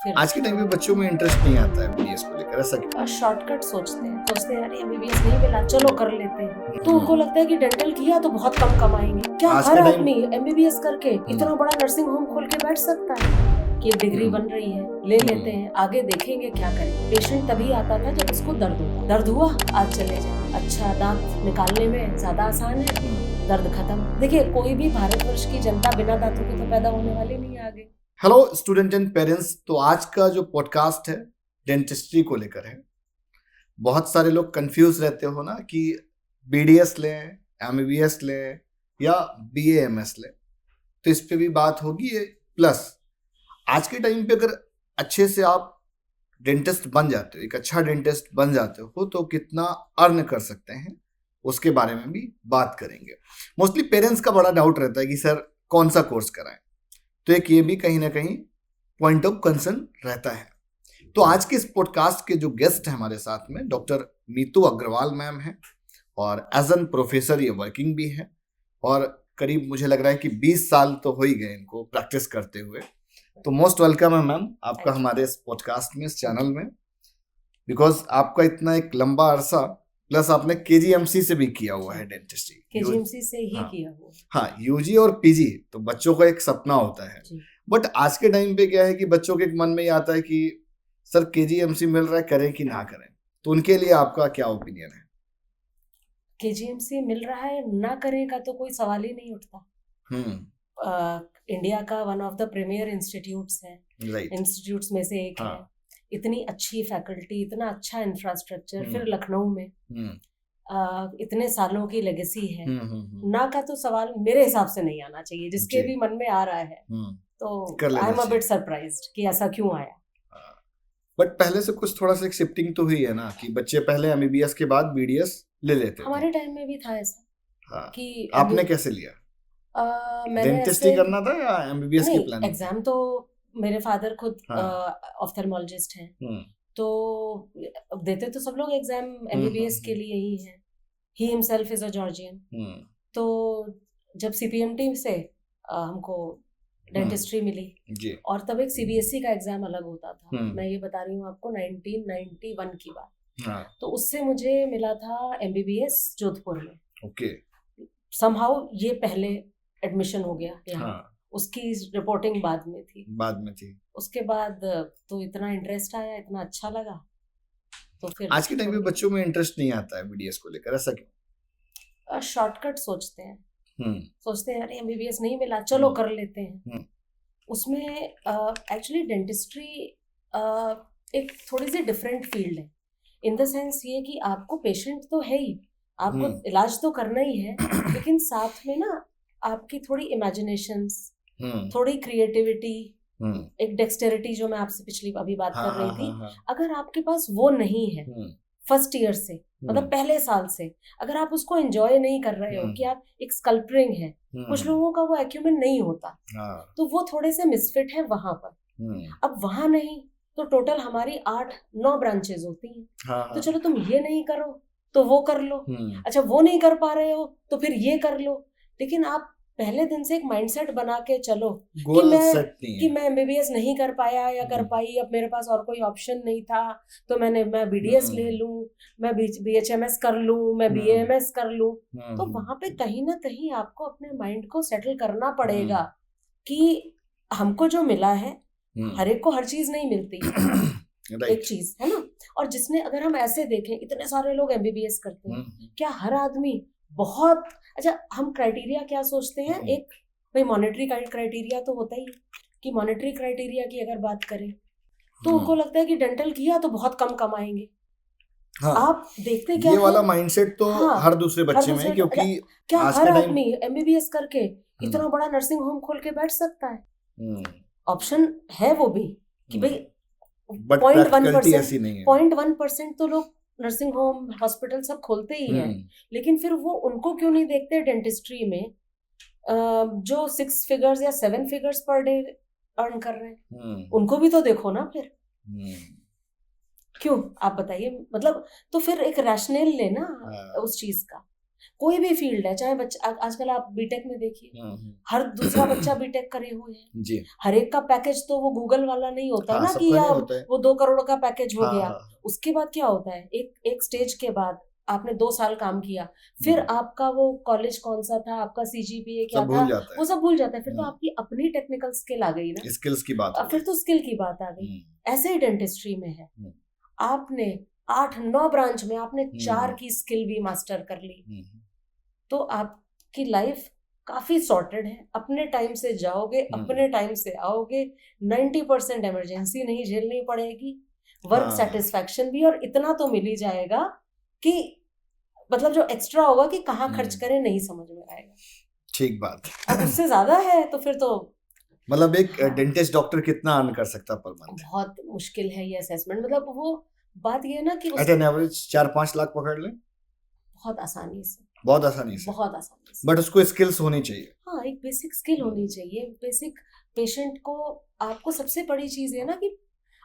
फिर आज के टाइम पे बच्चों में इंटरेस्ट नहीं आता है बीडीएस को लेकर, ऐसा क्यों? शॉर्टकट सोचते हैं अरे एमबीबीएस नहीं मिला चलो कर लेते हैं। तो उनको लगता है कि डेंटल किया तो बहुत कम कमाएंगे। क्या आज हर के टाइम- आदमी एमबीबीएस करके इतना बड़ा नर्सिंग होम खोल के बैठ सकता है कि एक डिग्री बन रही है, ले लेते हैं, आगे देखेंगे क्या करें। पेशेंट तभी आता था जब उसको दर्द हुआ आज चले जाए। अच्छा, दांत निकालने में ज्यादा आसान है, दर्द खत्म। देखिए, कोई भी भारतवर्ष की जनता बिना दांतों के तो पैदा होने वाली नहीं है आगे। हेलो स्टूडेंट एंड पेरेंट्स, तो आज का जो पॉडकास्ट है डेंटिस्ट्री को लेकर है। बहुत सारे लोग कंफ्यूज रहते हो ना कि बीडीएस लें, एमबीबीएस लें या बीएएमएस लें, तो इस पे भी बात होगी। प्लस आज के टाइम पे अगर अच्छे से आप डेंटिस्ट बन जाते हो, एक अच्छा डेंटिस्ट बन जाते हो, तो कितना अर्न कर सकते हैं उसके बारे में भी बात करेंगे। मोस्टली पेरेंट्स का बड़ा डाउट रहता है कि सर कौन सा कोर्स कराएं, तो एक ये भी कहीं ना कहीं पॉइंट ऑफ कंसर्न रहता है। तो आज के इस पॉडकास्ट के जो गेस्ट हैं हमारे साथ में, डॉक्टर मीतू अग्रवाल मैम हैं और एज एन प्रोफेसर ये वर्किंग भी है, और करीब मुझे लग रहा है कि 20 साल तो हो ही गए इनको प्रैक्टिस करते हुए। तो मोस्ट वेलकम है मैम आपका हमारे इस पॉडकास्ट में, इस चैनल में, बिकॉज आपका इतना एक लंबा अरसा, प्लस आपने केजीएमसी से भी किया हुआ है डेंटिस्ट्री। केजीएमसी से ही किया हुआ। हाँ, यूजी और पीजी, तो बच्चों का एक सपना होता है। बट आज के टाइम पे क्या है कि बच्चों के मन में ये आता है कि सर केजीएमसी मिल रहा है, करें कि ना करें, तो उनके लिए आपका क्या ओपिनियन है? केजीएमसी मिल रहा है, ना करें का तो कोई सवाल ही नहीं उठता। इंडिया का one of the premiere institutes है, इंस्टीट्यूट्स में से एक है। इतनी अच्छी फैकल्टी, इतना अच्छा इंफ्रास्ट्रक्चर, फिर लखनऊ में इतने सालों की लेगेसी है। ना का तो सवाल मेरे हिसाब से नहीं आना चाहिए। जिसके भी मन में आ रहा है तो I am a bit surprised कि ऐसा क्यों आया। बट पहले से कुछ थोड़ा सा शिफ्टिंग तो हुई है ना, कि बच्चे पहले एमबीबीएस के बाद बीडीएस ले लेते थे। हमारे टाइम में भी था ऐसा। कि आपने कैसे लिया? डेंटिस्ट्री करना था या एमबीबीएस की प्लानिंग? एग्जाम तो मेरे फादर खुद ऑफ्थेल्मोलॉजिस्ट हैं, तो देते तो सब लोग एग्जाम एमबीबीएस के लिए ही है। He himself is a Georgian. तो जब सीपीएमटी से हमको डेंटिस्ट्री मिली जी, और तब एक सीबीएसई का एग्जाम अलग होता था। मैं ये बता रही हूँ आपको 1991 की बात। तो उससे मुझे मिला था एमबीबीएस जोधपुर में। ओके। समहाउ ये पहले एडमिशन हो गया यहाँ। उसकी रिपोर्टिंग बाद में थी। उसके बाद तो इतना इंटरेस्ट आया, इतना अच्छा लगा, तो फिर आज के टाइम पे बच्चों में इंटरेस्ट नहीं आता है बीडीएस को लेकर, ऐसा क्यों? शॉर्टकट सोचते हैं अरे एमबीबीएस नहीं मिला चलो कर लेते हैं। उसमें एक्चुअली डेंटिस्ट्री एक थोड़ी सी डिफरेंट फील्ड है, इन द सेंस ये कि आपको पेशेंट तो है ही, आपको इलाज तो करना ही है, लेकिन साथ में ना आपकी थोड़ी इमेजिनेशंस, थोड़ी क्रिएटिविटी, एक डेक्सटेरिटी जो मैं आपसे पिछली अभी बात कर रही थी, अगर आपके पास वो नहीं है फर्स्ट ईयर से, मतलब पहले साल से, अगर आप उसको एंजॉय नहीं कर रहे हो कि आप एक स्कल्परिंग है, कुछ लोगों का वो एक्यूमेंट नहीं होता, तो वो थोड़े से मिसफिट है वहां पर। अब वहां नहीं तो टोटल हमारी 8-9 ब्रांचेस होती हैं। तो चलो तुम ये नहीं करो तो वो कर लो, अच्छा वो नहीं कर पा रहे हो तो फिर ये कर लो। लेकिन आप पहले दिन से एक माइंडसेट बना के चलो कि मैं एमबीबीएस नहीं कर पाया या कर पाई, अब मेरे पास और कोई ऑप्शन नहीं था, तो मैं बीडीएस ले लूं, मैं बीएचएमएस कर लूं, मैं बीएएमएस कर लूं। तो वहां पे कहीं ना कहीं आपको अपने माइंड को सेटल करना पड़ेगा कि हमको जो मिला है, हर एक को हर चीज नहीं मिलती है। एक चीज है ना। और जिसने, अगर हम ऐसे देखें, इतने सारे लोग एमबीबीएस करते हैं, क्या हर आदमी बहुत अच्छा, हम क्राइटेरिया क्या सोचते हैं, एक भाई मॉनेटरी क्राइटेरिया तो होता ही कि मॉनेटरी क्राइटेरिया की अगर बात करें तो उनको लगता है कि डेंटल किया तो बहुत कम कमाएंगे। आप देखते क्या ये वाला माइंडसेट तो हर दूसरे बच्चे में, क्योंकि क्या हर आदमी एमबीबीएस करके इतना बड़ा नर्सिंग होम खोल के बैठ सकता है? ऑप्शन है वो भी कि भाई 0.1% तो लोग नर्सिंग होम हॉस्पिटल सब खोलते ही हैं, लेकिन फिर वो उनको क्यों नहीं देखते डेंटिस्ट्री में जो 6 फिगर्स या 7 फिगर्स पर डे अर्न कर रहे हैं, उनको भी तो देखो ना फिर। क्यों, आप बताइए। मतलब तो फिर एक रैशनल लेना उस चीज का कोई भी फील्ड है, चाहे बच्चा आजकल आप बीटेक में देखिए, हर दूसरा बच्चा बीटेक करे हुए है जी। हर एक का पैकेज तो वो गूगल वाला नहीं होता हाँ, ना कि सबका नहीं यार होता है। वो 2 करोड़ का पैकेज हो हाँ, गया। हाँ, उसके बाद क्या होता है, एक स्टेज के बाद आपने 2 साल काम किया, फिर आपका वो कॉलेज कौन सा था, आपका सीजीपीए क्या सब था, भूल जाता है। वो सब भूल जाता है। फिर तो आपकी अपनी टेक्निकल स्किल आ गई ना, स्किल्स की बात हो फिर गई। तो स्किल की बात आ गई। ऐसे ही डेंटिस्ट्री में है, आपने 8-9 ब्रांच में आपने 4 की स्किल भी मास्टर कर ली, तो आपकी लाइफ काफी सॉर्टेड है। अपने टाइम से जाओगे, अपने टाइम से आओगे, 90% इमरजेंसी नहीं झेलनी पड़ेगी, वर्क सेटिस्फैक्शन भी, और इतना तो मिल ही जाएगा कि मतलब जो एक्स्ट्रा होगा कि कहाँ खर्च करें नहीं समझ में आएगा। ठीक बात। अब उससे ज्यादा है तो फिर तो मतलब एक डेंटिस्ट डॉक्टर कितना अर्न कर सकता पर मंथ? बहुत मुश्किल है ये असेसमेंट। मतलब वो बात ये है ना कि एट एन एवरेज 4-5 लाख पकड़ ले, बहुत आसानी से, बहुत आसानी से, बहुत आसानी से। बट उसको स्किल्स होनी चाहिए। हाँ, एक बेसिक स्किल होनी चाहिए। बेसिक पेशेंट को, आपको सबसे बड़ी चीज है ना कि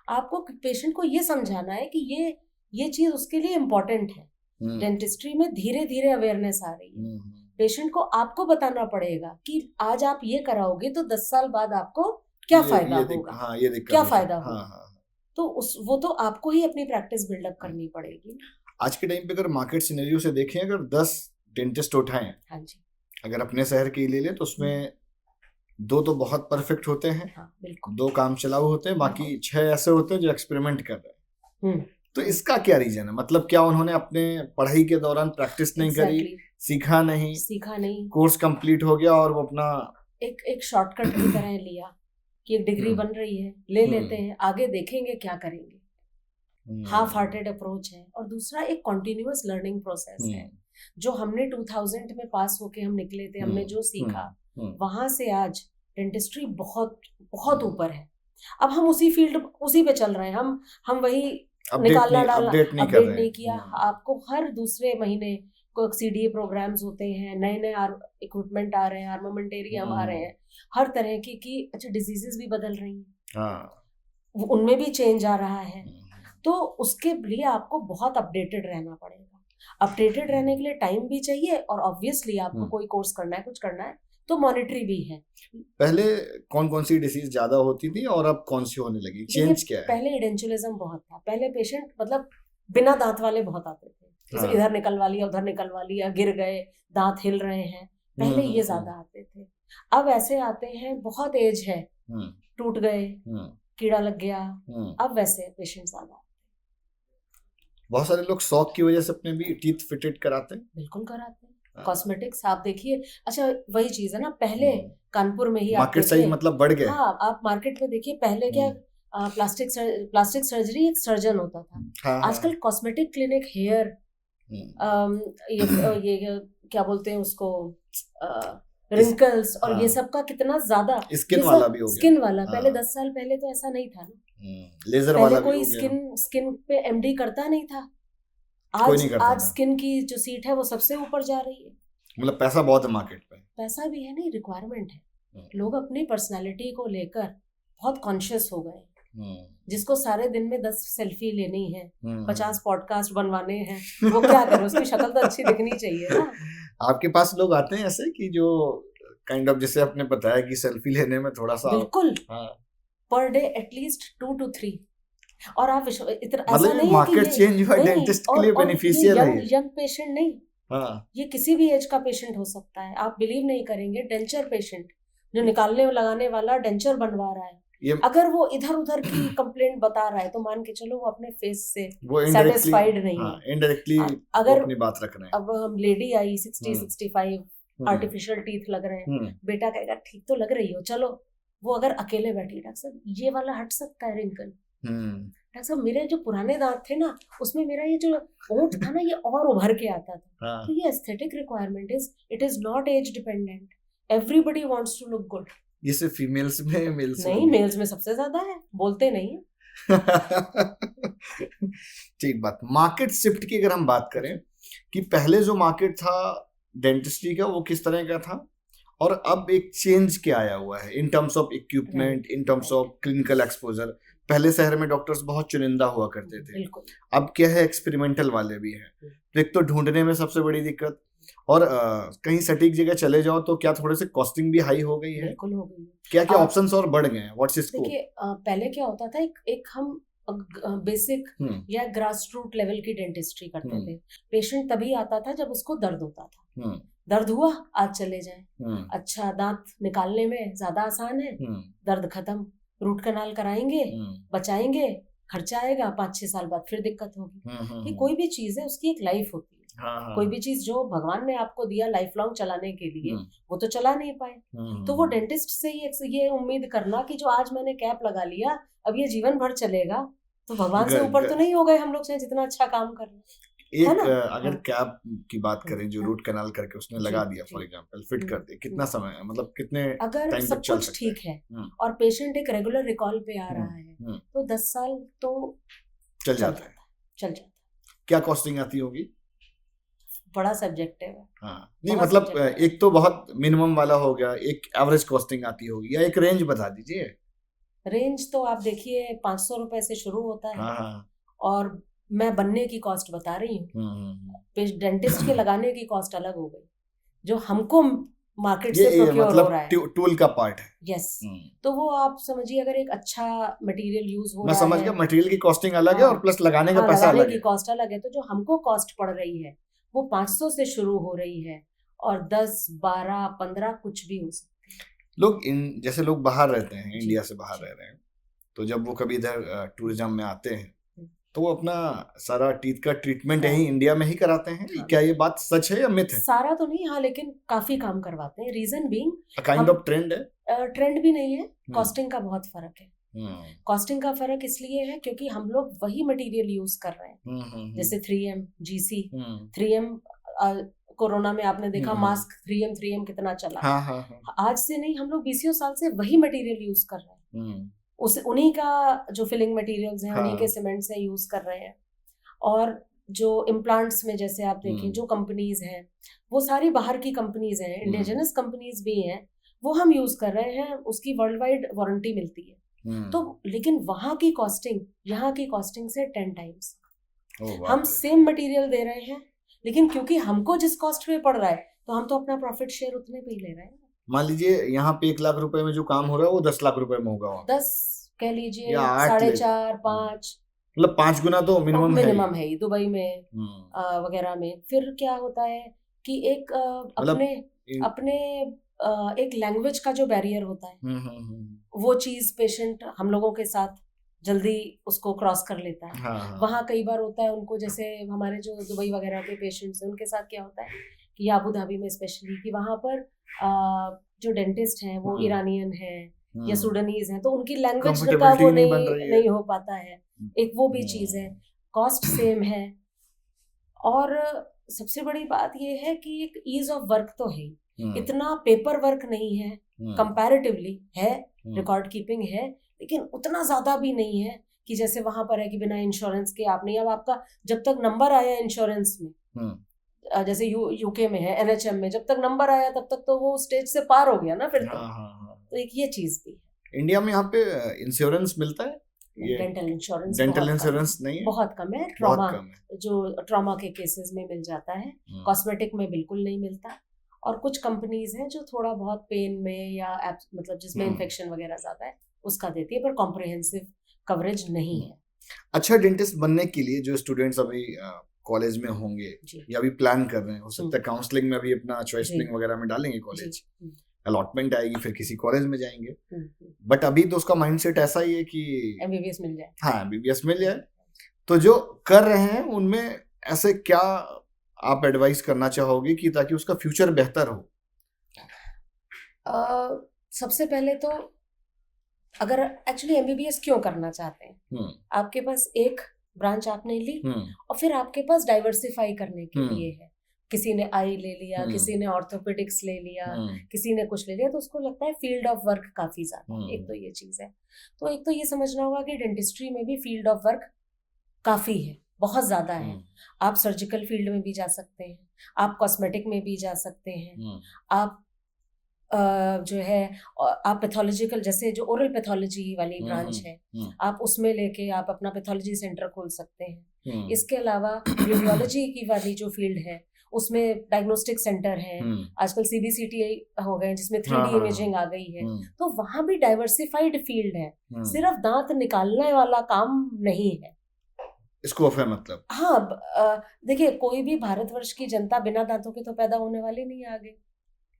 आपको पेशेंट को ये समझाना है कि ये चीज उसके लिए इम्पोर्टेंट है। डेंटिस्ट्री में धीरे धीरे अवेयरनेस आ रही है। पेशेंट को आपको बताना पड़ेगा कि आज आप ये कराओगे तो 10 साल बाद आपको क्या फायदा होगा। हाँ, ये दिक्कत क्या फायदा होगा। हाँ। तो वो तो आपको ही अपनी प्रैक्टिस बिल्डअप करनी पड़ेगी। आज के टाइम पे अगर मार्केट सिनेरियो से देखें, अगर 10 डेंटिस्ट उठाएं, हाँ जी, अगर अपने शहर के ले लें तो उसमें 2 तो बहुत परफेक्ट होते हैं, हाँ, बिल्कुल, 2 काम चलाऊ होते हैं, बाकी 6 ऐसे होते हैं जो एक्सपेरिमेंट कर रहे हैं। तो इसका क्या रीजन है? मतलब क्या उन्होंने अपने पढ़ाई के दौरान प्रैक्टिस नहीं करी, सीखा नहीं, कोर्स कंप्लीट हो गया और वो अपना एक शॉर्टकट की तरह लिया कि एक डिग्री बन रही है, ले लेते हैं, आगे देखेंगे क्या करेंगे। हाफ हार्टेड अप्रोच है। और दूसरा एक कॉन्टिन्यूअस लर्निंग प्रोसेस है। जो हमने 2000 में पास होके हम निकले थे, हमने जो सीखा वहां से आज डेंटिस्ट्री बहुत बहुत ऊपर है। अब हम उसी फील्ड उसी पे चल रहे हैं, हम वही निकालना डालना, अपडेट नहीं किया। आपको हर दूसरे महीने को सीडीए प्रोग्राम्स होते हैं, नए इक्विपमेंट आ रहे हैं, आर्मामेंटेरियम आ रहे हैं, हर तरह की अच्छा डिजीजेस भी बदल रही हैं, उनमें भी चेंज आ रहा है। तो उसके लिए आपको बहुत अपडेटेड रहना पड़ेगा। अपडेटेड रहने के लिए टाइम भी चाहिए, और ऑब्वियसली आपको कोई कोर्स करना है, कुछ करना है तो मॉनिटरी भी है। पहले कौन कौन सी डिसीज ज्यादा होती थी और अब कौन सी होने लगी? चेंज क्या है? पहले एडेंचुलिज्म बहुत था। पहले पेशेंट मतलब बिना दांत वाले बहुत आते थे, इधर निकलवा लिया, उधर निकलवा लिया, गिर गए, दांत हिल रहे हैं, पहले ये ज्यादा आते थे। अब ऐसे आते हैं बहुत एज है, टूट गए, कीड़ा लग गया, अब वैसे पेशेंट ज्यादा। बहुत सारे लोग शौक की वजह से अपने भी टीथ फिटेड कराते हैं। बिल्कुल कराते हैं। कॉस्मेटिक्स आप देखिए, अच्छा वही चीज है ना, पहले कानपुर में ही मार्केट साइज मतलब बढ़ गए। हाँ, आप मार्केट में देखिए, पहले क्या प्लास्टिक सर्जरी एक सर्जन होता था। आजकल कॉस्मेटिक क्लिनिक, हेयर ये क्या बोलते हैं उसको, रिंकल्स और ये सब का कितना ज्यादा, स्किन वाला भी हो गया। स्किन वाला पहले 10 साल पहले तो ऐसा नहीं था ना, लेजर वाला भी कोई स्किन पे एमडी करता नहीं था। आज स्किन की जो सीट है वो सबसे ऊपर जा रही है। मतलब पैसा बहुत है मार्केट पे। पैसा भी है, नहीं रिक्वायरमेंट है। लोग अपनी पर्सनालिटी को लेकर बहुत कॉन्शियस हो गए। जिसको सारे दिन में 10 सेल्फी लेनी है, 50 पॉडकास्ट बनवाने हैं, वो क्या करे, उसकी शक्ल तो अच्छी दिखनी चाहिए ना। आपके पास लोग आते हैं ऐसे कि जो काइंड ऑफ, जैसे आपने बताया कि सेल्फी लेने में थोड़ा सा, बिल्कुल, पर डे एटलीस्ट 2 to 3। और आप इतना ऐसा नहीं मार्केट चेंज हुआ, डेंटिस्ट के लिए बेनिफिशियल है। यंग पेशेंट नहीं, ये किसी भी एज का पेशेंट हो सकता है। आप बिलीव नहीं करेंगे, डेंचर पेशेंट जो निकालने लगाने वाला डेंचर बनवा रहा है, अगर वो इधर उधर की कंप्लेंट बता रहा है तो मान के चलो वो अपने फेस से सेटिस्फाइड नहीं है, इनडायरेक्टली अगर अपनी बात रख रहे हैं। अब हम लेडी आई 60-65, आर्टिफिशियल टीथ लग रहे हैं, बेटा कहेगा ठीक तो लग रही हो, चलो। वो अगर अकेले बैठी, डॉक्टर साहब ये वाला हट सकता है रिंकल, डॉक्टर साहब मेरे जो पुराने दांत थे ना उसमें मेरा ये जो ओंठ था ना ये और उभर के आता था। तो ये aesthetic requirement it is not age dependent. Everybody wants to look good. ये सिर्फ फीमेल्स में, मेल्स नहीं, मेल्स में सबसे ज्यादा है, बोलते नहीं है। ठीक बात। मार्केट शिफ्ट की अगर हम बात करें कि पहले जो मार्केट था डेंटिस्ट्री का वो किस तरह का था, और अब एक चेंज क्या आया हुआ है in terms of equipment, in terms of clinical exposure. पहले शहर में डॉक्टर्स बहुत चुनिंदा हुआ करते थे, अब क्या है एक्सपेरिमेंटल वाले भी हैं। तो एक तो ढूंढने में सबसे बड़ी दिक्कत, और कहीं सटीक जगह चले जाओ तो क्या थोड़े से कॉस्टिंग भी हाई हो गई है? बिल्कुल हो गई है। क्या क्या ऑप्शंस और बढ़ गए हैं? What's scope? देखिए पहले क्या होता था, एक हम बेसिक या ग्रास रूट लेवल की डेंटिस्ट्री करते थे। पेशेंट तभी आता था जब उसको दर्द होता था, दर्द हुआ आज चले जाएं, अच्छा दांत निकालने में ज्यादा आसान है, दर्द खत्म, रूट कनाल कराएंगे, बचाएंगे, खर्चा आएगा, 5-6 साल बाद फिर दिक्कत होगी। कि कोई भी चीज है उसकी एक लाइफ होती है। कोई भी चीज जो भगवान ने आपको दिया लाइफ लॉन्ग चलाने के लिए, वो तो चला नहीं पाए। तो वो डेंटिस्ट से ही ये उम्मीद करना कि जो आज मैंने कैप लगा लिया अब ये जीवन भर चलेगा, तो भगवान से ऊपर तो नहीं हो गए हम लोग, चाहे जितना अच्छा काम कर रहे। एक अगर कैप की बात करें, जो रूट कनाल करके उसने लगा दिया फॉर एग्जांपल, फिट कर दिया, कितना समय, मतलब कितने अगर टाइम सब तक चल कुछ सकता ठीक है और पेशेंट एक रेगुलर रिकॉल पे आ रहा है तो 10 साल तो चल जाता है। क्या कॉस्टिंग आती होगी? बड़ा सब्जेक्टिव है। हाँ, नहीं मतलब एक तो बहुत मिनिमम वाला हो गया, एक एवरेज कॉस्टिंग आती होगी, या एक रेंज बता दीजिए। रेंज तो आप देखिए 500 रुपए से शुरू होता है। हाँ। और मैं बनने की कॉस्ट बता रही हूँ, डेंटिस्ट के लगाने की कॉस्ट अलग हो गई, जो हमको मार्केट से प्रोक्योर मतलब हो रहा है, टूल का पार्ट है। यस। तो वो आप समझिए अगर एक अच्छा मटेरियल यूज हो रहा है, मैं समझ गया, मटेरियल की कॉस्टिंग अलग है और प्लस लगाने का पैसा अलग है, कॉस्ट अलग है। तो जो हमको कॉस्ट पड़ रही है वो 500 से शुरू हो रही है और 10, 12, 15 कुछ भी हो सकती है। लोग जैसे लोग बाहर रहते हैं, इंडिया से बाहर रह रहे हैं, तो जब वो कभी इधर टूरिज्म में आते हैं तो वो अपना सारा टीथ का ट्रीटमेंट यही इंडिया में ही कराते हैं। क्या ये बात सच है या मिथ है? सारा तो नहीं, हाँ, लेकिन काफी काम करवाते हैं। Reason being kind of trend है। ट्रेंड भी नहीं है, कॉस्टिंग का बहुत फर्क है। कॉस्टिंग का फर्क इसलिए है क्योंकि हम लोग वही मटेरियल यूज कर रहे हैं, जैसे 3M GC 3M। कोरोना में आपने देखा मास्क 3M कितना चला। आज से नहीं, हम लोग 20 साल से वही मटेरियल यूज कर रहे हैं, उन्हीं का जो फिलिंग मटेरियल्स हैं उन्हीं के सीमेंट से यूज कर रहे हैं। और जो इम्प्लांट्स में जैसे आप देखें जो कंपनीज हैं वो सारी बाहर की कंपनीज हैं, इंडिजिनस कंपनीज भी हैं, वो हम यूज कर रहे हैं, उसकी वर्ल्ड वाइड वारंटी मिलती है। तो लेकिन वहां की कॉस्टिंग यहाँ की कॉस्टिंग से 10 टाइम्स। हम सेम मटेरियल दे रहे हैं, लेकिन क्योंकि हमको जिस कॉस्ट पे पड़ रहा है तो हम तो अपना प्रॉफिट शेयर उतने पे ही ले रहे हैं। मान लीजिए यहाँ पे 1 लाख रुपए में जो काम हो रहा है वो 10 लाख रुपए में होगा, 10 कह लीजिए, 4.5, 5, मतलब 5 गुना तो मिनिमम है ही दुबई में वगैरह में। फिर क्या होता है कि एक अपने एक लैंग्वेज का जो बैरियर होता है, वो चीज पेशेंट हम लोगों के साथ जल्दी उसको क्रॉस कर लेता है। वहाँ कई बार होता है उनको, जैसे हमारे जो दुबई वगैरह के पेशेंट्स हैं उनके साथ क्या होता है कि अबू धाबी में स्पेशली, कि वहाँ पर जो डेंटिस्ट हैं वो ईरानियन हैं या सूडानीज हैं, तो उनकी लैंग्वेज का वो नहीं हो पाता है। एक वो भी चीज है। कॉस्ट सेम है और सबसे बड़ी बात ये है कि एक ईज ऑफ वर्क तो है, इतना पेपर वर्क नहीं है, कंपैरेटिवली है, रिकॉर्ड कीपिंग है, लेकिन उतना ज्यादा भी नहीं है कि जैसे वहां पर है कि बिना इंश्योरेंस के आप नहीं। अब आपका जब तक नंबर आया इंश्योरेंस में, जैसे यूके में है NHM में, जब तक नंबर आया तब तक तो वो स्टेज से पार हो गया ना फिर तो एक ये चीज भी है। इंडिया में यहाँ पे इंश्योरेंस मिलता है? डेंटल इंश्योरेंस नहीं है, बहुत कम है। जो ट्रॉमा के केसेस में मिल जाता है, कॉस्मेटिक में बिल्कुल नहीं मिलता। और कुछ कंपनीज हैं जो थोड़ा बहुत पेन में या मतलब जिसमें इन्फेक्शन वगैरह ज्यादा है उसका देती है, पर कॉम्प्रिहेंसिव कवरेज नहीं है। अच्छा, डेंटिस्ट बनने के लिए जो स्टूडेंट्स अभी कॉलेज में होंगे या अभी प्लान कर रहे हैं, हो सकता है काउंसलिंग में भी अपना चॉइसलिंग वगैरह में डालेंगे, कॉलेज अलॉटमेंट आएगी, फिर किसी कॉलेज में जाएंगे, बट अभी तो उसका माइंडसेट ऐसा ही है कि MBBS मिल जाए। हाँ, MBBS मिल जाए। तो जो कर रहे हैं उनमें ऐसे क्या आप एडवाइस करना चाहोगे कि ताकि उसका फ्यूचर बेहतर हो? सबसे पहले तो अगर एक्चुअली MBBS क्यों करना चाहते हैं, आपके पास एक ब्रांच आपने ली और फिर आपके पास डाइवर्सिफाई करने के लिए है। किसी ने आई ले लिया, किसी ने ऑर्थोपेडिक्स ले लिया, किसी ने कुछ ले लिया, तो उसको लगता है फील्ड ऑफ वर्क काफी ज्यादा। एक तो ये चीज है। तो एक तो ये समझना होगा कि डेंटिस्ट्री में भी फील्ड ऑफ वर्क काफी है, बहुत ज्यादा है। आप सर्जिकल फील्ड में भी जा सकते हैं, आप कॉस्मेटिक में भी जा सकते हैं, आप जो है आप पैथोलॉजिकल, जैसे जो ओरल पैथोलॉजी वाली ब्रांच है, आप उसमें लेके आप अपना पैथोलॉजी सेंटर खोल सकते हैं। इसके अलावा रेडियोलॉजी की वाली जो फील्ड है उसमें डायग्नोस्टिक सेंटर है, आजकल CBCT हो गए जिसमें 3D इमेजिंग आ गई है, तो वहां भी डाइवर्सिफाइड फील्ड है, सिर्फ दांत निकालने वाला काम नहीं है, स्कोप है मतलब। हाँ, देखिए कोई भी भारतवर्ष की जनता बिना दांतों के तो पैदा होने वाली नहीं है आगे,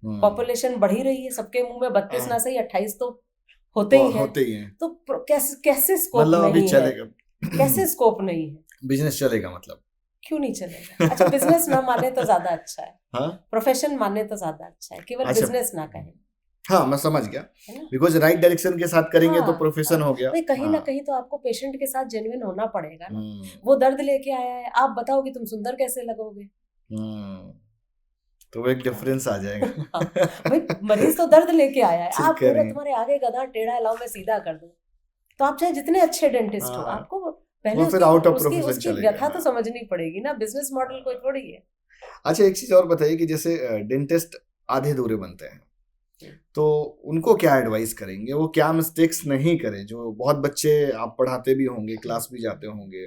पॉपुलेशन बढ़ ही रही है, सबके मुंह में 32 ना सही 28 तो होते ही हैं, तो कैसे स्कोप नहीं है, कैसे स्कोप नहीं है, बिजनेस चलेगा मतलब, क्यों नहीं चलेगा? अच्छा बिजनेस ना माने तो ज्यादा अच्छा है, प्रोफेशन माने तो ज्यादा अच्छा है, केवल बिजनेस ना कहें। हाँ मैं समझ गया, बिकॉज राइट डायरेक्शन के साथ करेंगे तो प्रोफेशन हो गया। कहीं ना कहीं तो आपको पेशेंट के साथ जेन्युइन होना पड़ेगा ना, वो दर्द लेके आया है, आप बताओ कि तुम सुंदर कैसे लगोगे, तो वो एक डिफरेंस आ जाएगा। भाई मरीज तो दर्द लेके आया है, आप कह रहे तुम्हारे आगे गधा टेढ़ा है, लाओ मैं सीधा कर दूं, तो आप चाहे जितने अच्छे डेंटिस्ट हो, आपको पहले उसकी व्यथा तो समझनी पड़ेगी ना, बिजनेस मॉडल कोई थोड़ी है। अच्छा एक चीज और बताइए कि जैसे डेंटिस्ट आधे अधूरे बनते हैं, तो उनको क्या एडवाइस करेंगे, वो क्या मिस्टेक्स नहीं करें? जो बहुत बच्चे आप पढ़ाते भी होंगे, क्लास भी जाते होंगे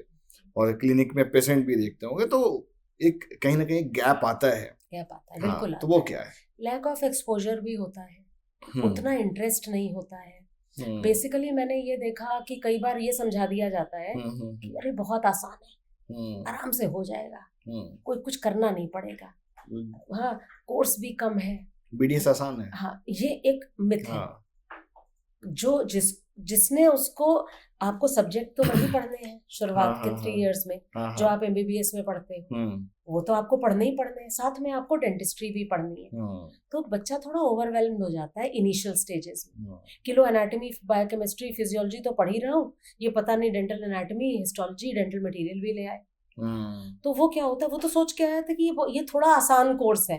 और क्लिनिक में पेशेंट भी देखते होंगे, तो एक कहीं ना कहीं गैप आता है, बिल्कुल तो वो क्या है? लैक ऑफ एक्सपोजर भी होता है, उतना इंटरेस्ट नहीं होता है। बेसिकली मैंने ये देखा कि कई बार ये समझा दिया जाता है कि अरे बहुत आसान है, आराम से हो जाएगा, कोई कुछ करना नहीं पड़ेगा, हाँ कोर्स भी कम है, BDS आसान है, हाँ ये एक मिथ है। जो जिसने उसको, आपको सब्जेक्ट तो वही पढ़ने हैं शुरुआत के 3 इयर्स में, जो आप MBBS में पढ़ते हो, वो तो आपको पढ़ने ही पढ़ने हैं, साथ में आपको डेंटिस्ट्री भी पढ़नी है, तो बच्चा थोड़ा ओवरवेल्म्ड हो जाता है इनिशियल स्टेजेस में, किलो एनाटॉमी, बायोकेमिस्ट्री, फिजियोलॉजी तो पढ़ ही रहा हूँ, ये पता नहीं dental anatomy, histology, dental material भी ले आए, तो वो क्या होता है, वो तो सोच के आया था कि ये थोड़ा आसान कोर्स है,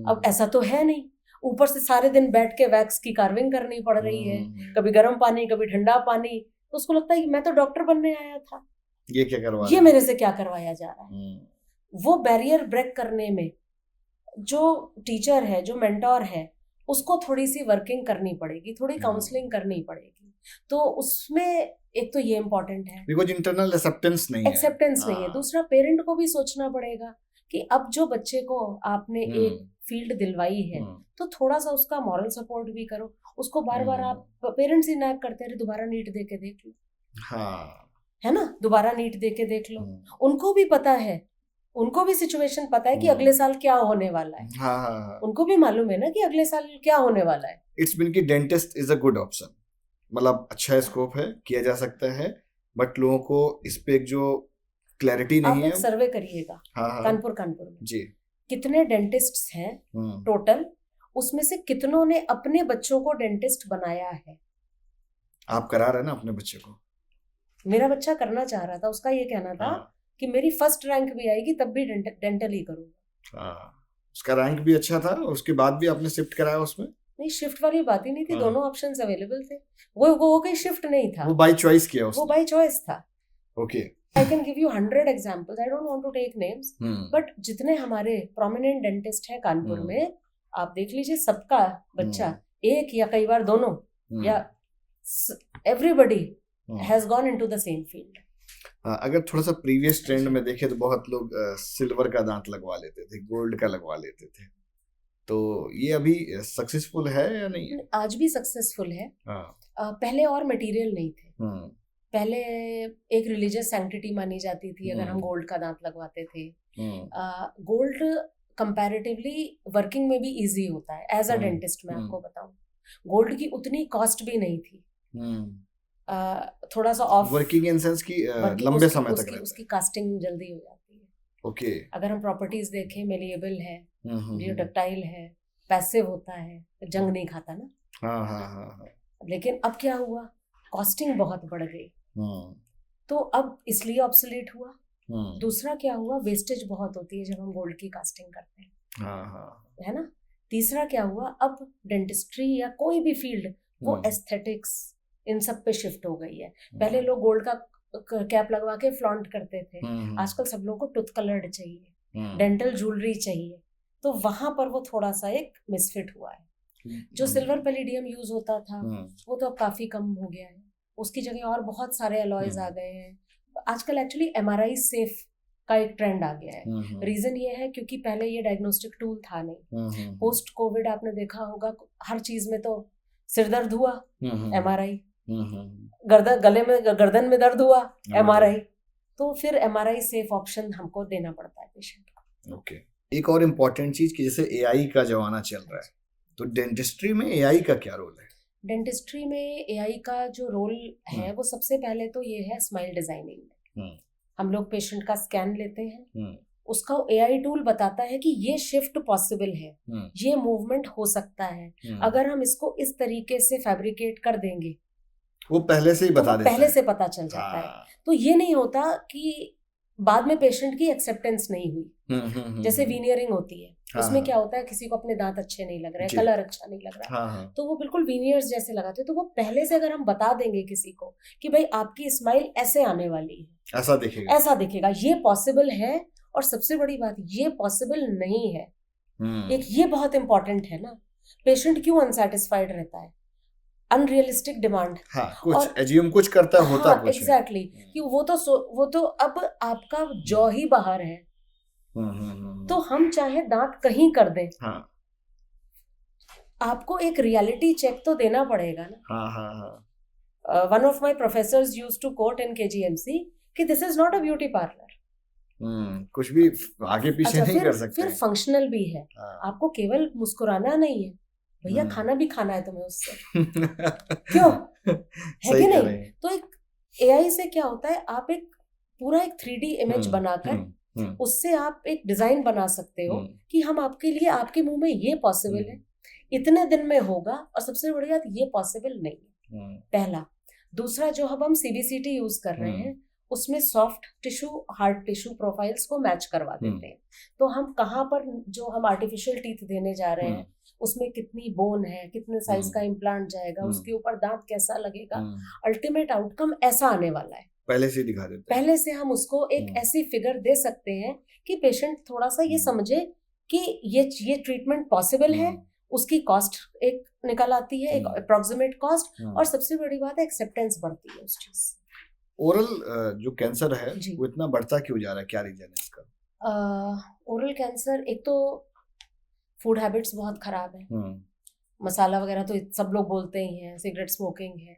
अब ऐसा तो है नहीं, ऊपर से सारे दिन बैठ के वैक्स की कार्विंग करनी पड़ रही है, कभी गर्म पानी कभी ठंडा पानी, तो उसको लगता है कि मैं तो डॉक्टर बनने आया था, ये क्या करवा, ये मेरे से क्या करवाया जा रहा है। वो बैरियर ब्रेक करने में जो टीचर है, जो मेंटोर है, उसको थोड़ी सी वर्किंग करनी पड़ेगी, थोड़ी काउंसलिंग करनी पड़ेगी, तो उसमें एक तो ये इम्पोर्टेंट है, बिकॉज इंटरनल एक्सेप्टेंस नहीं है। दूसरा पेरेंट को भी सोचना पड़ेगा कि अब जो बच्चे को आपने एक फील्ड दिलवाई है, तो थोड़ा सा उसका मॉरल सपोर्ट भी करो, उसको बार बार आप पेरेंट्स ही नैग करते हैं, दोबारा नीट दे के देख लो, है ना, दोबारा नीट दे के देख लो, उनको भी पता है, उनको भी सिचुएशन पता है कि अगले साल क्या होने वाला है, उनको भी मालूम है ना कि अगले साल क्या होने वाला है। इट्स मीन कि dentist is a good option, मतलब अच्छा स्कोप है, किया जा सकता है, बट लोगों को इस पे जो क्लैरिटी नहीं है। आप एक सर्वे करिएगा कानपुर में जी, कितने डेंटिस्ट्स हैं टोटल, उसमें से कितनों ने अपने बच्चों को डेंटिस्ट बनाया है। आप करा रहे हैं ना अपने बच्चे को? मेरा बच्चा करना चाह रहा था, उसका ये कहना था कि मेरी फर्स्ट रैंक भी आएगी तब भी डेंटल ही करूंगा। उसका रैंक भी अच्छा था, उसके बाद भी आपने शिफ्ट कराया उसमें? नहीं, शिफ्ट वाली बात ही नहीं थी, दोनों ऑप्शंस अवेलेबल थे, वो कोई शिफ्ट नहीं था, वो बाय चॉइस किया उसने, वो बाय चॉइस था। Okay, I can give you 100 examples. I don't want to take names, but जितने हमारे prominent dentist हैं कानपुर में, आप देख लीजिए, सबका बच्चा एक या कई बार दोनों या everybody has gone into the same field. अगर थोड़ा सा प्रीवियस ट्रेंड में देखें तो बहुत लोग सिल्वर का दांत लगवा लेते थे, गोल्ड का लगवा लेते थे, तो ये अभी सक्सेसफुल है या नहीं? आज भी सक्सेसफुल है। पहले और मटेरियल नहीं थे, पहले एक रिलीजियस सैंक्टिटी मानी जाती थी अगर हम गोल्ड का दांत लगवाते थे। गोल्ड कंपैरेटिवली वर्किंग में भी इजी होता है, एज अ डेंटिस्ट मैं आपको बताऊं, गोल्ड की उतनी कॉस्ट भी नहीं थी, थोड़ा सा ऑफ वर्किंग इन सेंस की लंबे समय तक रहता है, उसकी कास्टिंग जल्दी हो जाती है। ओके, अगर हम प्रॉपर्टीज देखें, मेलिएबल है, जियोडक्टाइल है, पैसिव होता है, जंग नहीं खाता ना। हाँ। लेकिन अब क्या हुआ, कॉस्टिंग बहुत बढ़ गई, तो अब इसलिए ऑब्सोलीट हुआ। दूसरा क्या हुआ, वेस्टेज बहुत होती है जब हम गोल्ड की कास्टिंग करते हैं, है ना। तीसरा क्या हुआ, अब डेंटिस्ट्री या कोई भी फील्ड वो एस्थेटिक्स इन सब पे शिफ्ट हो गई है। पहले लोग गोल्ड का कैप लगवा के फ्लॉन्ट करते थे, आजकल सब लोगों को टूथ कलर्ड चाहिए, डेंटल ज्वेलरी चाहिए, तो वहां पर वो थोड़ा सा एक मिसफिट हुआ है। जो सिल्वर पैलेडियम यूज होता था वो तो अब काफी कम हो गया है, उसकी जगह और बहुत सारे अलॉयज आ गए हैं। आजकल एक्चुअली MRI सेफ का एक ट्रेंड आ गया है। रीजन ये है क्योंकि पहले ये डायग्नोस्टिक टूल था नहीं। पोस्ट कोविड आपने देखा होगा हर चीज में तो सिर दर्द हुआ MRI, गले में गर्दन में दर्द हुआ MRI, तो फिर MRI सेफ ऑप्शन हमको देना पड़ता है पेशेंट को। ओके, एक और इम्पोर्टेंट चीज कि जैसे AI का जमाना चल रहा है, तो डेंटिस्ट्री में AI का क्या रोल है? डेंटिस्ट्री में AI का जो रोल है वो सबसे पहले तो ये है स्माइल डिजाइनिंग में। हम लोग पेशेंट का स्कैन लेते हैं, उसका AI टूल बताता है कि ये शिफ्ट पॉसिबल है, ये मूवमेंट हो सकता है, अगर हम इसको इस तरीके से फैब्रिकेट कर देंगे वो पहले से ही बता देता है, पहले से पता चल जाता है। तो ये नहीं होता कि बाद में पेशेंट की एक्सेप्टेंस नहीं हुई। जैसे वीनियरिंग होती है, उसमें क्या होता है, किसी को अपने दांत अच्छे नहीं लग रहे, कलर अच्छा नहीं लग रहा, तो वो बिल्कुल वीनियर्स जैसे लगाते हैं। तो वो पहले से अगर हम बता देंगे किसी को कि भाई आपकी स्माइल ऐसे आने वाली है, ऐसा दिखेगा, ये पॉसिबल है, और सबसे बड़ी बात ये पॉसिबल नहीं है। एक ये बहुत इंपॉर्टेंट है ना, पेशेंट क्यों अनसेटिस्फाइड रहता है, अनरियलिस्टिक डिमांड, कुछ एज्यूम कुछ करता है, होता कुछ एग्जैक्टली कि वो तो अब आपका जॉ ही बाहर है, तो हम चाहे दांत कहीं कर दें, आपको एक रियलिटी चेक तो देना पड़ेगा ना। One of my professors used to quote in KGMC कि this is not a beauty parlour. कुछ भी आगे पीछे नहीं कर सकते। फिर फंक्शनल भी है, आपको केवल मुस्कुराना नहीं है भैया, खाना भी खाना है तुम्हें उससे क्यों है कि नहीं? तो एक AI से क्या होता है, आप एक पूरा एक 3D इमेज बनाकर उससे आप एक डिजाइन बना सकते हो कि हम आपके लिए, आपके मुंह में ये पॉसिबल है, इतने दिन में होगा, और सबसे बड़ी बात ये पॉसिबल नहीं है, पहला। दूसरा, जो अब हम CBCT यूज कर रहे हैं उसमें soft tissue hard tissue profiles को मैच करवा देते हैं। तो हम कहाँ पर जो हम आर्टिफिशियल टीथ देने जा रहे हैं उसमें कितनी बोन है, कितने साइज का इम्प्लांट जाएगा, उसके ऊपर दांत कैसा लगेगा, अल्टीमेट आउटकम ऐसा आने वाला है, पहले से दिखा देते हैं। पहले से हम उसको एक ऐसी फिगर दे सकते हैं कि पेशेंट थोड़ा सा ये समझे कि ये ट्रीटमेंट पॉसिबल है, उसकी कॉस्ट एक निकल आती है, एक अप्रोक्सीमेट कॉस्ट, और सबसे बड़ी बात है एक्सेप्टेंस बढ़ती है उस चीज। ओरल जो कैंसर है वो इतना बढ़ता क्यों जा रहा है, क्या रीजन है इसका? ओरल कैंसर, एक तो फूड हैबिट्स बहुत खराब है, मसाला वगैरह तो सब लोग बोलते ही हैं, सिगरेट स्मोकिंग है।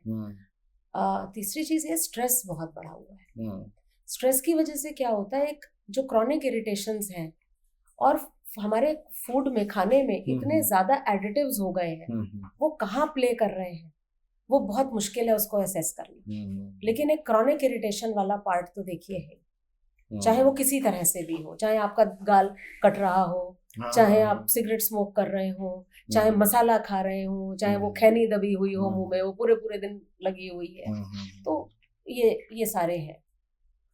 तीसरी चीज है स्ट्रेस बहुत बढ़ा हुआ है। स्ट्रेस की वजह से क्या होता है, एक जो क्रॉनिक इरिटेशंस हैं, और हमारे फूड में, खाने में इतने ज्यादा एडिटिव्स हो गए हैं, वो कहाँ प्ले कर रहे हैं वो बहुत मुश्किल है उसको असेस करना। लेकिन एक क्रॉनिक इरिटेशन वाला पार्ट तो देखिए है, चाहे वो किसी तरह से भी हो, चाहे आपका गाल कट रहा हो, चाहे आप सिगरेट स्मोक कर रहे हो, चाहे मसाला खा रहे हो, चाहे वो खैनी दबी हुई हो मुंह में, वो पूरे दिन लगी हुई है, तो ये सारे हैं,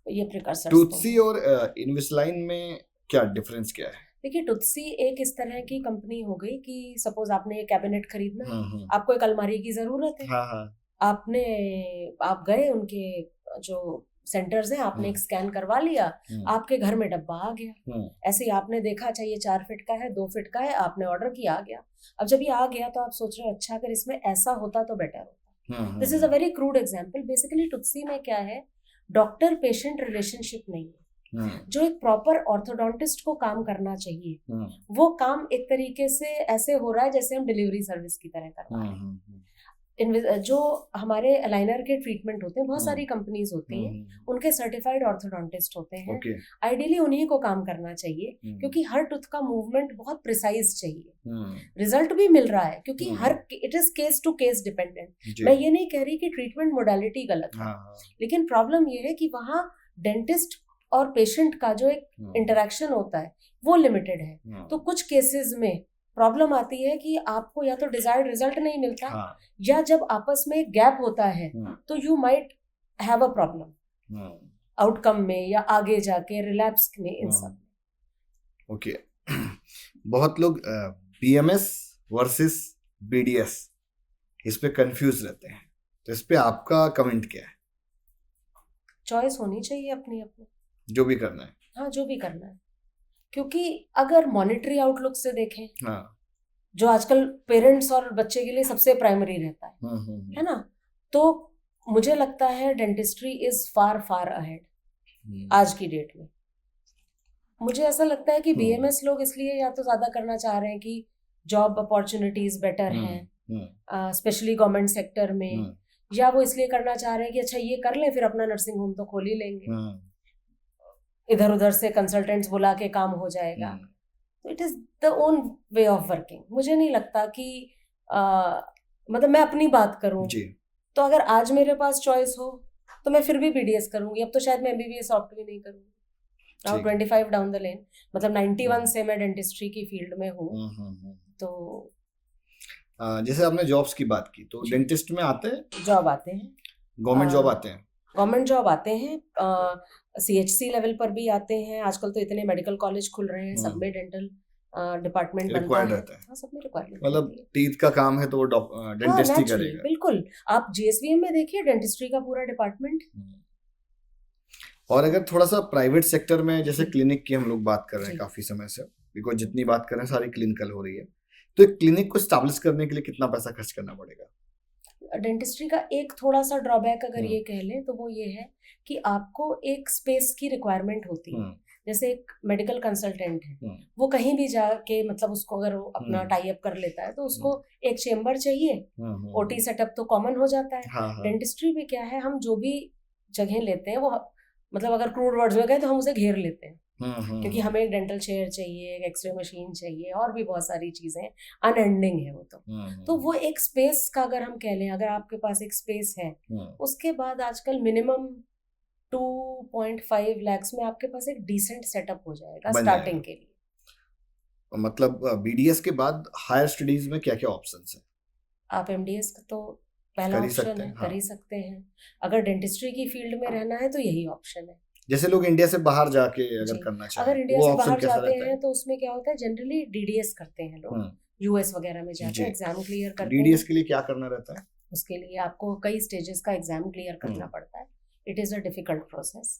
ये प्रिकर्सर्स। टूथसी और इनविसालाइन में क्या डिफरेंस क्या है? देखिए, टूथसी एक इस तरह की कंपनी हो गई कि सपोज आपने एक कैबिनेट खरीदना है, आपको एक अलमारी की जरूरत है, आप गए उनके जो सेंटर्स हैं, आपने एक स्कैन करवा लिया, आपके घर में डब्बा आ गया। ऐसे ही आपने देखा, अच्छा ये 4 फीट का है, 2 फीट का है, आपने ऑर्डर किया, आ गया। अब जब ये आ गया तो आप सोच रहे हो अच्छा अगर इसमें ऐसा होता तो बेटर होता। This is a very crude example. Basically Toothsi में क्या है, डॉक्टर पेशेंट रिलेशनशिप नहीं है। जो एक प्रॉपर ऑर्थोडोंटिस्ट को काम करना चाहिए, वो काम एक तरीके से ऐसे हो रहा है जैसे हम डिलीवरी सर्विस की तरह कर रहे हैं। जो हमारे अलाइनर के ट्रीटमेंट होते हैं, बहुत सारी कंपनीज होती हैं, उनके सर्टिफाइड ऑर्थोडोंटिस्ट होते हैं। आइडियली उन्हीं को काम करना चाहिए, क्योंकि हर टूथ का मूवमेंट बहुत प्रिसाइज चाहिए। रिजल्ट भी मिल रहा है, क्योंकि it is case to case dependent. मैं ये नहीं कह रही कि ट्रीटमेंट मोडालिटी गलत है, लेकिन प्रॉब्लम ये है कि वहाँ डेंटिस्ट और पेशेंट का जो एक इंटरेक्शन होता है वो लिमिटेड है। तो कुछ केसेस में प्रॉब्लम आती है कि आपको या तो डिजायर्ड रिजल्ट नहीं मिलता, या जब आपस में गैप होता है तो you might have a problem outcome में, या आगे जाके रिलैप्स में, इन सब। ओके, बहुत लोग BMS वर्सेस BDS इस पे कंफ्यूज रहते हैं, तो इस पे आपका कमेंट क्या है? चॉइस होनी चाहिए अपनी अपनी, जो भी करना है। हाँ, जो भी करना है, क्योंकि अगर मॉनिटरी आउटलुक से देखें, जो आजकल पेरेंट्स और बच्चे के लिए सबसे प्राइमरी रहता है ना, तो मुझे लगता है dentistry is far far ahead आज की डेट में। मुझे ऐसा लगता है कि बीएमएस लोग इसलिए या तो ज्यादा करना चाह रहे हैं कि जॉब अपॉर्चुनिटीज बेटर हैं स्पेशली गवर्नमेंट सेक्टर में, या वो इसलिए करना चाह रहे हैं कि अच्छा ये कर लें फिर अपना नर्सिंग होम तो खोल ही लेंगे, इधर उधर से कंसल्टेंट्स बुला के काम हो जाएगा। तो it is the own way of working. मुझे नहीं लगता कि मतलब मैं अपनी बात करूं तो अगर आज मेरे पास चॉइस हो तो मैं फिर भी बीडीएस करूंगी। अब तो शायद मैं एमबीबीएस ऑप्ट भी नहीं करूंगी। नाउ 25 डाउन द लेन, मतलब 91 से मैं डेंटिस्ट्री की फील्ड में हूँ। तो जैसे आपने जॉब्स की बात की, तो डेंटिस्ट में आते हैं जॉब आते हैं, गवर्नमेंट जॉब आते हैं, गवर्नमेंट जॉब आते हैं, सीएचसी लेवल पर भी आते हैं। आजकल तो इतने मेडिकल कॉलेज खुल रहे हैं, सब में डेंटल डिपार्टमेंट बनता है। हाँ, सब में रिक्वायरमेंट, मतलब टीथ का काम है तो वो डेंटिस्ट ही करेगा। बिल्कुल, आप जीएसवीएम में देखिए डेंटिस्ट्री का पूरा डिपार्टमेंट। और अगर थोड़ा सा प्राइवेट सेक्टर में, जैसे क्लिनिक की हम लोग बात कर रहे हैं काफी समय से, बिकॉज जितनी बात कर रहे हैं सारी क्लिनिकल हो रही है, तो एक क्लिनिक को एस्टैब्लिश करने के लिए कितना पैसा खर्च करना पड़ेगा? डेंटिस्ट्री का एक थोड़ा सा ड्रॉबैक अगर ये कह लें तो वो ये है कि आपको एक स्पेस की रिक्वायरमेंट होती है। जैसे एक मेडिकल कंसल्टेंट है, वो कहीं भी जाके मतलब उसको अगर अपना टाई अप कर लेता है तो उसको एक चेम्बर चाहिए, ओटी सेटअप तो कॉमन हो जाता है। डेंटिस्ट्री में क्या है, हम जो भी जगह लेते हैं वो मतलब अगर क्रूड वर्ड्स में गए तो हम उसे घेर लेते हैं, क्योंकि हमें एक डेंटल चेयर चाहिए, एक एक्सरे मशीन चाहिए, और भी बहुत सारी चीजें, अनएंडिंग है वो तो वो एक स्पेस का अगर हम कह लें, अगर आपके पास एक स्पेस है, उसके बाद आजकल मिनिमम 2.5 लाख में आपके पास एक डिसेंट सेटअप हो जाएगा स्टार्टिंग के लिए। मतलब बीडीएस के बाद हायर स्टडीज में क्या क्या ऑप्शंस हैं? आप एमडीएस का तो पहला ऑप्शन है, कर ही सकते हैं। अगर डेंटिस्ट्री की फील्ड में रहना है तो यही ऑप्शन है। जैसे लोग इंडिया से बाहर जाके अगर करना चाहें, अगर इंडिया से बाहर जाते हैं तो उसमें क्या होता है, जनरली डीडीएस करते हैं लोग, यूएस वगैरह में जाके एग्जाम क्लियर करते हैं। डीडीएस के लिए क्या करना रहता है? उसके लिए आपको कई स्टेजेस का एग्जाम क्लियर करना पड़ता है। It is a difficult process.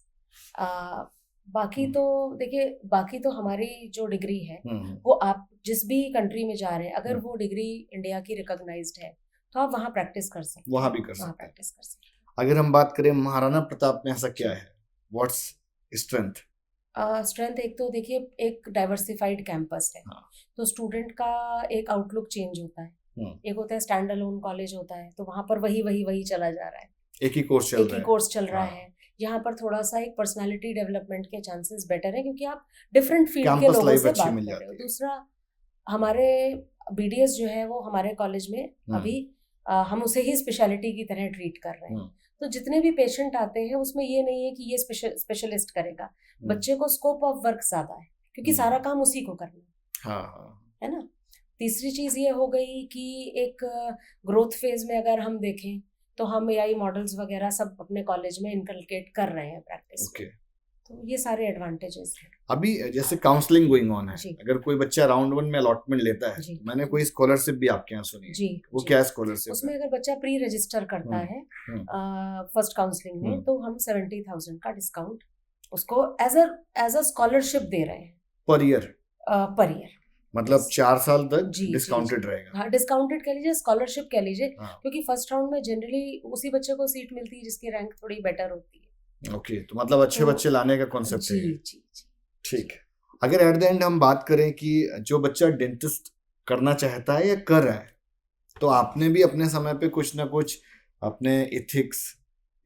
बाकी तो देखिए, बाकी तो हमारी जो डिग्री है वो आप जिस भी कंट्री में जा रहे हैं, अगर वो डिग्री इंडिया की रिकॉग्नाइज्ड है तो आप वहाँ प्रैक्टिस कर सकते हैं, वहाँ भी कर सकते हैं। अगर हम बात करें महाराणा प्रताप में, ऐसा क्या है, व्हाट्स स्ट्रेंथ? स्ट्रेंथ एक तो देखिए, एक डाइवर्सिफाइड कैंपस है, तो स्टूडेंट का एक आउटलुक चेंज होता है। एक होता है स्टैंड अलोन कॉलेज होता है, तो वहाँ पर वही चला जा रहा है, एक ही कोर्स चल रहा है। यहाँ पर थोड़ा सा एक पर्सनालिटी डेवलपमेंट के चांसेस बेटर है, क्योंकि आप डिफरेंट फील्ड के लोगों से बात कर रहे हो। दूसरा, हमारे बीडीएस जो है वो हमारे कॉलेज में अभी हम उसे ही स्पेशलिटी की तरह ट्रीट कर रहे हैं। तो जितने भी पेशेंट आते हैं उसमें ये नहीं है कि ये स्पेशलिस्ट करेगा, बच्चे को स्कोप ऑफ वर्क ज्यादा है, क्योंकि सारा काम उसी को करना है ना। तीसरी चीज ये हो गई कि एक ग्रोथ फेज में अगर हम देखें तो हम एआई मॉडल्स वगैरह सब अपने कॉलेज में इनकलकेट कर रहे हैं प्रैक्टिस में। तो ये सारे एडवांटेजेस हैं। अभी जैसे काउंसलिंग गोइंग ऑन है, अगर कोई बच्चा राउंड 1 में अलॉटमेंट लेता है, मैंने कोई स्कॉलरशिप भी आपके यहाँ सुनी है, वो क्या स्कॉलरशिप? उसमें अगर बच्चा प्री रजिस्टर करता है फर्स्ट काउंसलिंग में, तो हम 70,000 का डिस्काउंट उसको एज अ स्कॉलरशिप दे रहे हैं पर ईयर। मतलब 4 साल तक डिस्काउंटेड रहेगा। हाँ, डिस्काउंटेड कह लीजिए, स्कॉलरशिप कह लीजिए, क्योंकि फर्स्ट राउंड में जनरली उसी बच्चे को सीट मिलती है जिसकी रैंक थोड़ी बेटर होती है। ओके, तो मतलब अच्छे बच्चे लाने का कॉन्सेप्ट है। ठीक है। अगर एट द एंड हम बात करें कि जो बच्चा डेंटिस्ट करना चाहता है या कर रहा है, तो आपने भी अपने समय पे कुछ ना कुछ अपने एथिक्स,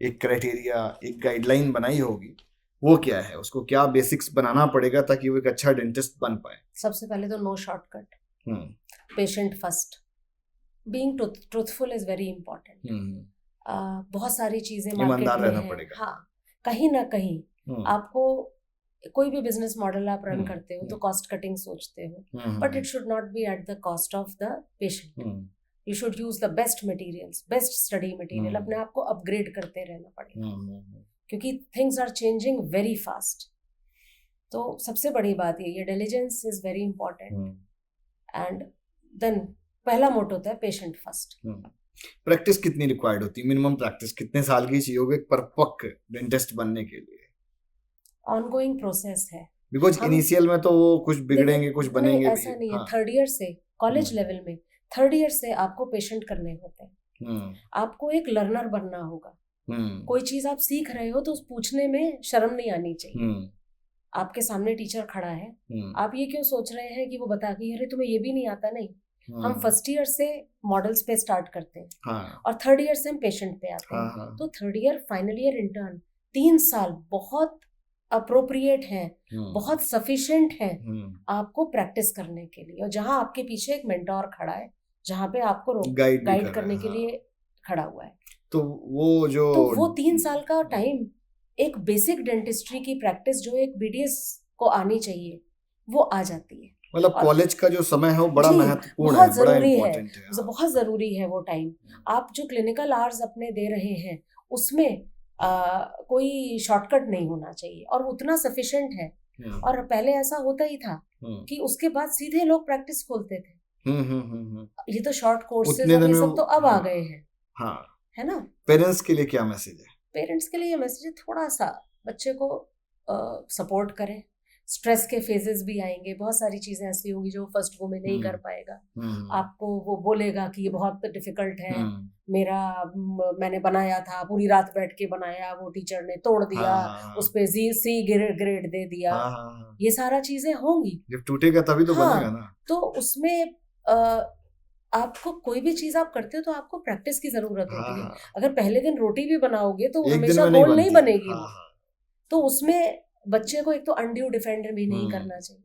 एक क्राइटेरिया, एक गाइडलाइन बनाई होगी, वो क्या है? उसको क्या बेसिक्स बनाना पड़ेगा ताकि वो एक अच्छा डेंटिस्ट बन पाए? सबसे पहले तो no shortcut, patient first, being truthful is very important. बहुत सारी चीजें मार्केट में है। हाँ, कहीं ना कहीं आपको कोई भी बिजनेस मॉडल आप रन करते हो तो कॉस्ट कटिंग सोचते हो, but it should not be at the cost of the patient. You should use the best materials, best study material, अपने आप को अपग्रेड करते रहना पड़ेगा, क्योंकि things are changing very fast. तो सबसे बड़ी बात ये diligence is very important. And then पहला मोटो होता है पेशेंट फर्स्ट। प्रैक्टिस कितनी रिक्वायर्ड होती है? मिनिमम प्रैक्टिस कितने साल की चाहिए होगी एक परफेक्ट डेंटिस्ट बनने के लिए? ऑनगोइंग प्रोसेस है, बिकॉज इनिशियल में तो वो कुछ बिगड़ेंगे, कुछ बनेंगे भी। ऐसा नहीं है। थर्ड ईयर से, कॉलेज लेवल में थर्ड ईयर से आपको पेशेंट करने होते हैं। आपको एक लर्नर बनना होगा। कोई चीज आप सीख रहे हो तो उस पूछने में शर्म नहीं आनी चाहिए। आपके सामने टीचर खड़ा है, आप ये क्यों सोच रहे हैं कि वो बता गई अरे तुम्हें ये भी नहीं आता? नहीं, हम फर्स्ट ईयर से मॉडल्स पे स्टार्ट करते हैं और थर्ड ईयर से हम पेशेंट पे आते हैं। तो third year, final year, intern, 3 साल बहुत अप्रोप्रिएट है, बहुत सफिशिएंट है आपको प्रैक्टिस करने के लिए, और जहाँ आपके पीछे एक मेंटोर खड़ा है, जहाँ पे आपको गाइड करने के लिए खड़ा हुआ है। तो वो 3 साल का टाइम एक बेसिक डेंटिस्ट्री की प्रैक्टिस जो एक बीडीएस को आनी चाहिए वो आ जाती है। मतलब कॉलेज का जो समय है वो बड़ा महत्वपूर्ण है, बड़ा इम्पोर्टेंट है, बहुत जरूरी है वो टाइम। आप जो क्लिनिकल आवर्स अपने दे रहे हैं उसमें कोई शॉर्टकट नहीं होना चाहिए, और उतना सफिशिएंट है। और पहले ऐसा होता ही था कि उसके बाद सीधे लोग प्रैक्टिस खोलते थे। ये तो शॉर्ट कोर्सेज और ये सब तो अब आ गए हैं, है ना। पेरेंट्स के लिए क्या मैसेज है? पेरेंट्स के लिए मैसेज है, थोड़ा सा बच्चे को सपोर्ट करें। स्ट्रेस के फेजेस भी आएंगे, बहुत सारी चीजें ऐसी होंगी जो फर्स्ट वो में नहीं कर पाएगा। आपको वो बोलेगा कि ये बहुत डिफिकल्ट है, मैंने बनाया था, पूरी रात बैठ के बनाया, वो टीचर ने तोड़ दिया, उस पे C ग्रेड दे दिया। ये सारा चीजें होंगी, जब टूटेगा तभी तो बनेगा ना। तो उसमें आपको कोई भी चीज आप करते हो तो आपको प्रैक्टिस की जरूरत होती है। अगर पहले दिन रोटी भी बनाओगे तो हमेशा गोल नहीं बनेगी। तो उसमें बच्चे को एक तो अनड्यू डिफेंड भी नहीं करना चाहिए,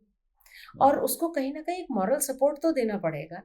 और उसको कहीं ना कहीं एक मॉरल सपोर्ट तो देना पड़ेगा।